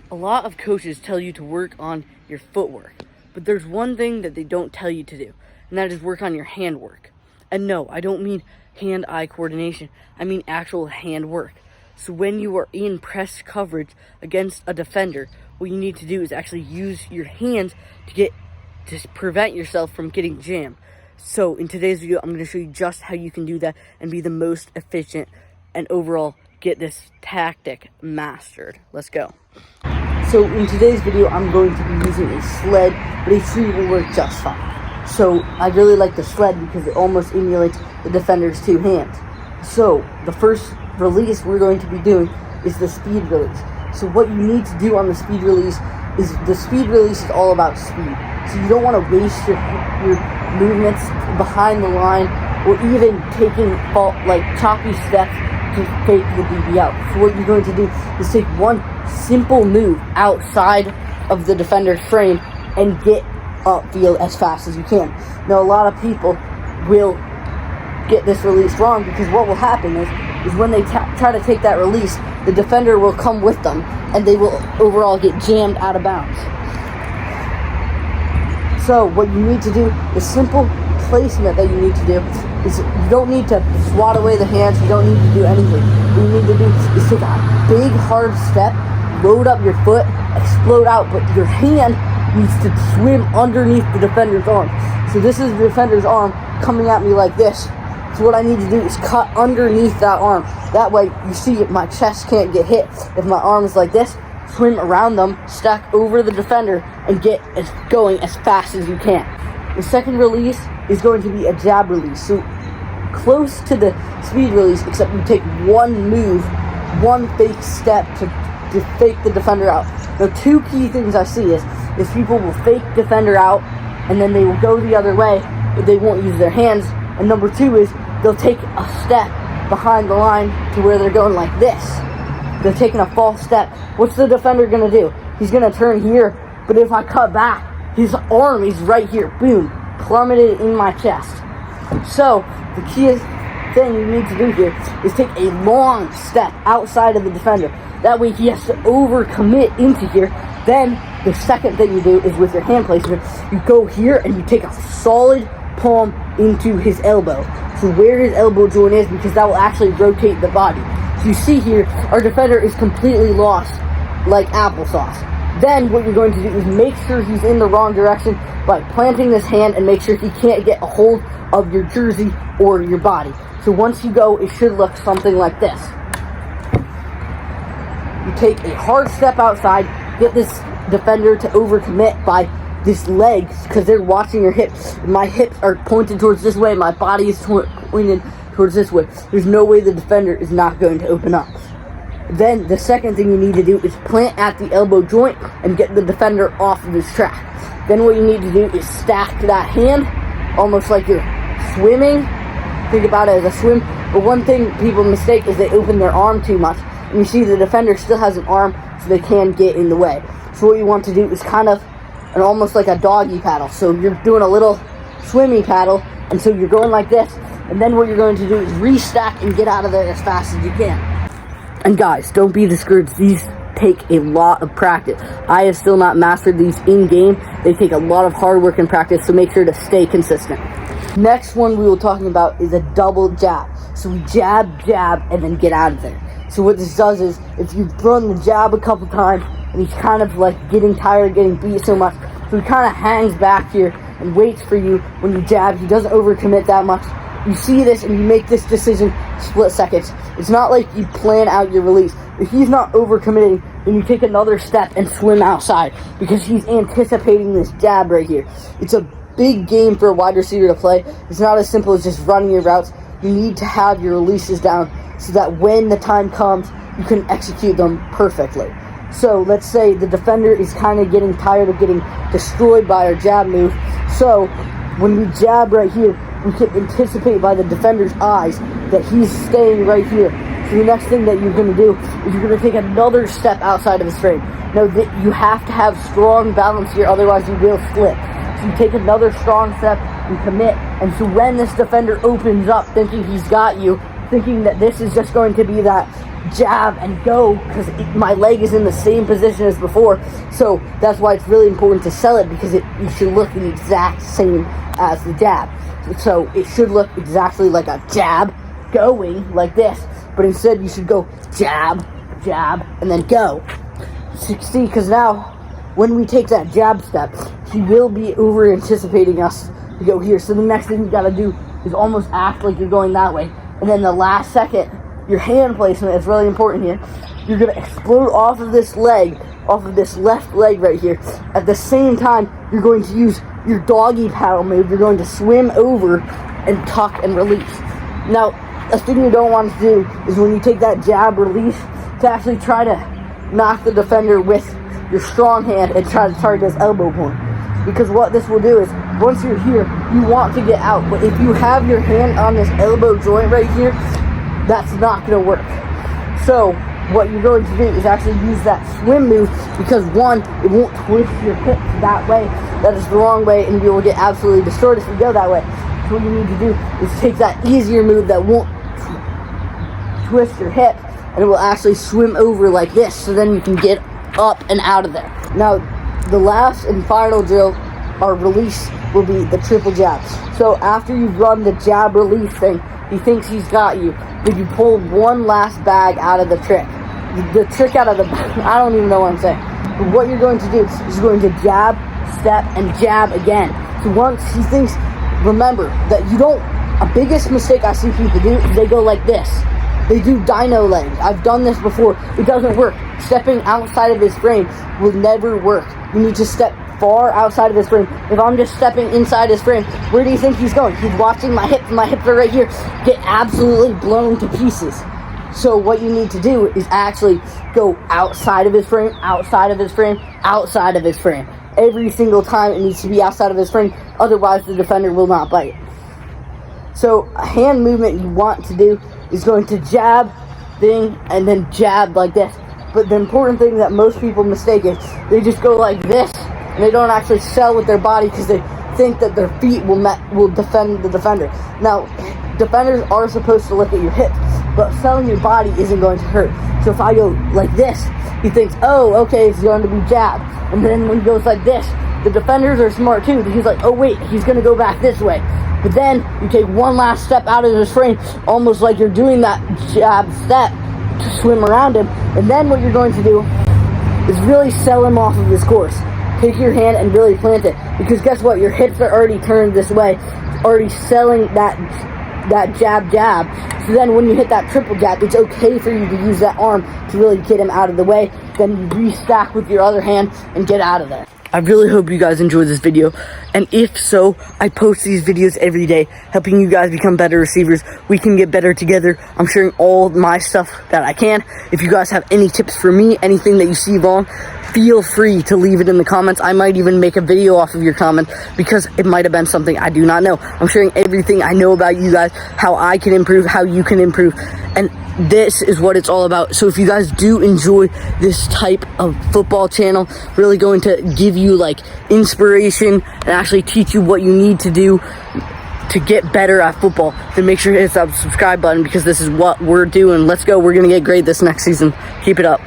A lot of coaches tell you to work on your footwork, but there's one thing that they don't tell you to do, and that is work on your handwork. And no, I don't mean hand-eye coordination. I mean actual hand work. So when you are in press coverage against a defender, what you need to do is actually use your hands to prevent yourself from getting jammed. So in today's video, I'm going to show you just how you can do that and be the most efficient and overall get this tactic mastered. Let's go. So in today's video, I'm going to be using a sled, but a tree will work just fine. So I really like the sled because it almost emulates the defender's two hands. So the first release we're going to be doing is the speed release. So what you need to do on the speed release is all about speed. So you don't want to waste your movements behind the line or even taking choppy steps to fake the DB out. So what you're going to do is take one simple move outside of the defender's frame and get upfield as fast as you can. Now, a lot of people will get this release wrong because what will happen is when they try to take that release, the defender will come with them and they will overall get jammed out of bounds. So what you need to do, the simple placement that you need to do is you don't need to swat away the hands, you don't need to do anything. What you need to do is take a big hard step, load up your foot, explode out, but your hand needs to swim underneath the defender's arm. So this is the defender's arm coming at me like this. So what I need to do is cut underneath that arm. That way, you see, my chest can't get hit. If my arm is like this, swim around them, stack over the defender, and get going as fast as you can. The second release is going to be a jab release. So close to the speed release, except you take one move, one fake step to fake the defender out. Now, two key things I see is people will fake defender out, and then they will go the other way, but they won't use their hands. And number two is they'll take a step behind the line to where they're going like this. They're taking a false step. What's the defender going to do? He's going to turn here, but if I cut back, his arm is right here. Boom, plummeted in my chest. So the key thing you need to do here is take a long step outside of the defender. That way he has to overcommit into here. Then the second thing you do is with your hand placement, you go here and you take a solid palm into his elbow. So where his elbow joint is, because that will actually rotate the body. So you see here, our defender is completely lost like applesauce. Then what you're going to do is make sure he's in the wrong direction by planting this hand and make sure he can't get a hold of your jersey or your body. So once you go, it should look something like this. You take a hard step outside, get this defender to overcommit by this leg because they're watching your hips. My hips are pointed towards this way, my body is pointed towards this way. There's no way the defender is not going to open up. Then the second thing you need to do is plant at the elbow joint and get the defender off of his track. Then what you need to do is stack that hand almost like you're swimming. Think about it as a swim. But one thing people mistake is they open their arm too much. And you see the defender still has an arm, so they can get in the way. So what you want to do is kind of almost like a doggy paddle. So you're doing a little swimmy paddle, and so you're going like this. And then what you're going to do is restack and get out of there as fast as you can. And guys, don't be discouraged. These take a lot of practice. I have still not mastered these in-game. They take a lot of hard work and practice, so make sure to stay consistent. Next one we were talking about is a double jab. So we jab, and then get out of there. So what this does is, if you've thrown the jab a couple times, and he's kind of like getting tired, getting beat so much, so he kind of hangs back here and waits for you when you jab. He doesn't overcommit that much. You see this and you make this decision split seconds. It's not like you plan out your release. If he's not overcommitting, then you take another step and swim outside because he's anticipating this jab right here. It's a big game for a wide receiver to play. It's not as simple as just running your routes. You need to have your releases down so that when the time comes, you can execute them perfectly. So let's say the defender is kind of getting tired of getting destroyed by our jab move. So when we jab right here, we can anticipate by the defender's eyes that he's staying right here. So the next thing that you're going to do is you're going to take another step outside of his frame. Now, you have to have strong balance here, otherwise you will slip. So you take another strong step and commit. And so when this defender opens up thinking he's got you, thinking that this is just going to be that jab, and go, because my leg is in the same position as before. So that's why it's really important to sell it, because you should look the exact same as the jab. So it should look exactly like a jab going like this, but instead you should go jab, jab, and then go. See, because now when we take that jab step, he will be over anticipating us to go here. So the next thing you got to do is almost act like you're going that way, and then the last second, your hand placement is really important here. You're going to explode off of this leg, off of this left leg right here. At the same time, you're going to use your doggy paddle move. You're going to swim over and tuck and release. Now, a thing you don't want to do is when you take that jab release, to actually try to knock the defender with your strong hand and try to target his elbow point. Because what this will do is, once you're here, you want to get out. But if you have your hand on this elbow joint right here, that's not going to work. So what you're going to do is actually use that swim move, because one, it won't twist your hips that way. That is the wrong way, and you will get absolutely destroyed if you go that way. So what you need to do is take that easier move that won't twist your hip, and it will actually swim over like this, so then you can get up and out of there. Now, the last and final drill, our release, will be the triple jabs. So after you've run the jab release thing, he thinks he's got you, but you pull one last bag out of the trick. The trick out of the bag, I don't even know what I'm saying. But what you're going to do is you're going to jab, step, and jab again. So once he thinks, remember that you don't, a biggest mistake I see people do is they go like this. They do dino leg. I've done this before. It doesn't work. Stepping outside of his frame will never work. You need to step far outside of his frame. If I'm just stepping inside his frame, where do you think he's going? He's watching my hips. My hips are right here. Get absolutely blown to pieces. So what you need to do is actually go outside of his frame, outside of his frame, outside of his frame. Every single time it needs to be outside of his frame. Otherwise, the defender will not bite. So a hand movement you want to do is going to jab, thing, and then jab like this. But the important thing that most people mistake is they just go like this, and they don't actually sell with their body because they think that their feet will defend the defender. Now, defenders are supposed to look at your hips, but selling your body isn't going to hurt. So if I go like this, he thinks, oh, okay, it's going to be jab. And then when he goes like this, the defenders are smart too. He's like, oh wait, he's going to go back this way. But then you take one last step out of his frame, almost like you're doing that jab step to swim around him. And then what you're going to do is really sell him off of his course. Take your hand and really plant it. Because guess what? Your hips are already turned this way, already selling that jab. So then when you hit that triple jab, it's okay for you to use that arm to really get him out of the way. Then you restack with your other hand and get out of there. I really hope you guys enjoyed this video, and if so, I post these videos every day, helping you guys become better receivers. We can get better together. I'm sharing all my stuff that I can. If you guys have any tips for me, anything that you see wrong, feel free to leave it in the comments. I might even make a video off of your comment, because it might have been something I do not know. I'm sharing everything I know about you guys, how I can improve, how you can improve, and this is what it's all about. So if you guys do enjoy this type of football channel, really going to give you like inspiration and actually teach you what you need to do to get better at football, then make sure to hit that subscribe button, because this is what we're doing. Let's go. We're going to get great this next season. Keep it up.